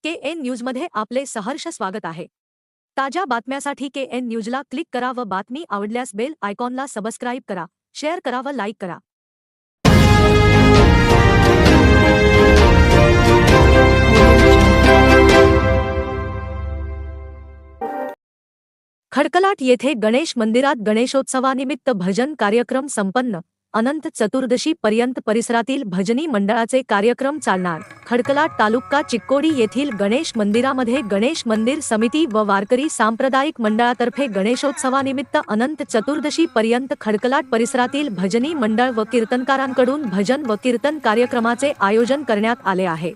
KN न्यूजमध्ये आपले सहर्ष स्वागत आहे। ताज्या बातम्यासाठी KN न्यूजला क्लिक करा व बातमी आवडल्यास बेल आयकॉनला सबस्क्राईब करा, शेअर करा व लाईक करा। खडकलाट येथे गणेश मंदिरात गणेशोत्सवानिमित्त भजन कार्यक्रम संपन्न। अनंत चतुर्दशी पर्यंत परिसरातील भजनी मंडळाचे कार्यक्रम चालणार। खडकलाट तालुका चिक्कोडी येथील गणेश मंदिरामध्ये गणेश मंदिर समिती व वारकरी सांप्रदायिक मंडळातर्फे गणेशोत्सवानिमित्त अनंत चतुर्दशी पर्यंत खडकलाट परिसरातील भजनी मंडळ व कीर्तनकारांकडून भजन व कीर्तन कार्यक्रमाचे आयोजन करण्यात आले आहे।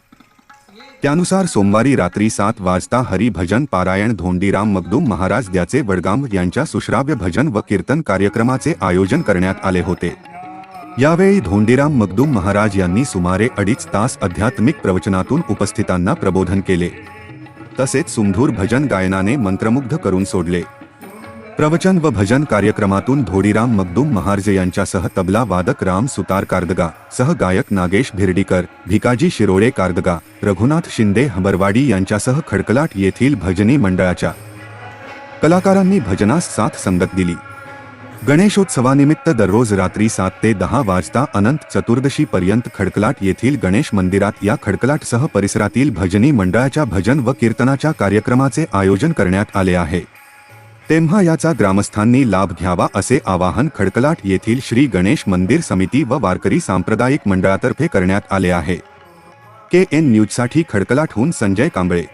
त्यानुसार सोमवारी रात्री 7 वाजता हरिभजन पारायण धोंडीराम मगदूम महाराज द्याचे वडगाम यांच्या सुश्राव्य भजन व कीर्तन कार्यक्रमाचे आयोजन करण्यात आले होते। यावेळी धोंडीराम मगदूम महाराज यांनी सुमारे 2.5 तास आध्यात्मिक प्रवचनातून उपस्थितांना प्रबोधन केले। तसेच सुमधूर भजन गायनाने मंत्रमुग्ध करून सोडले। प्रवचन व भजन कार्यक्रमातून धोंडीराम मगदूम महाराज यांच्यासह तबला वादक राम सुतार कारदगा, सह गायक नागेश भिर्डीकर, भिकाजी शिरोळे कारदगा, रघुनाथ शिंदे हंबरवाडी यांच्यासह खडकलाट येथील भजनी मंडळाच्या कलाकारांनी भजनास साथ संगत दिली। गणेशोत्सवानिमित्त दररोज रात्री 7 ते 10 वाजता अनंत चतुर्दशी पर्यंत खडकलाट येथील गणेश मंदिरात या खडकलाटसह परिसरातील भजनी मंडळाच्या भजन व कीर्तनाच्या कार्यक्रमाचे आयोजन करण्यात आले आहे। तेव्हा याचा ग्रामस्थांनी लाभ घ्यावा असे आवाहन खडकलाट येथील श्री गणेश मंदिर समिती व वारकरी सांप्रदायिक मंडळातर्फे करण्यात आले आहे। KN न्यूजसाठी खडकलाटहून संजय कांबळे।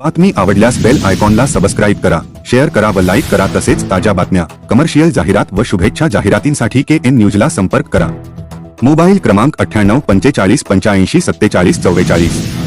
बातमी आवडल्यास बेल आयकॉनला सबस्क्राईब करा, शेअर करा व लाईक करा। तसेच ताज्या बातम्या, कमर्शियल जाहिरात व शुभेच्छा जाहिरातींसाठी KN न्यूजला संपर्क करा। मोबाईल क्रमांक 98 45 85 47 44।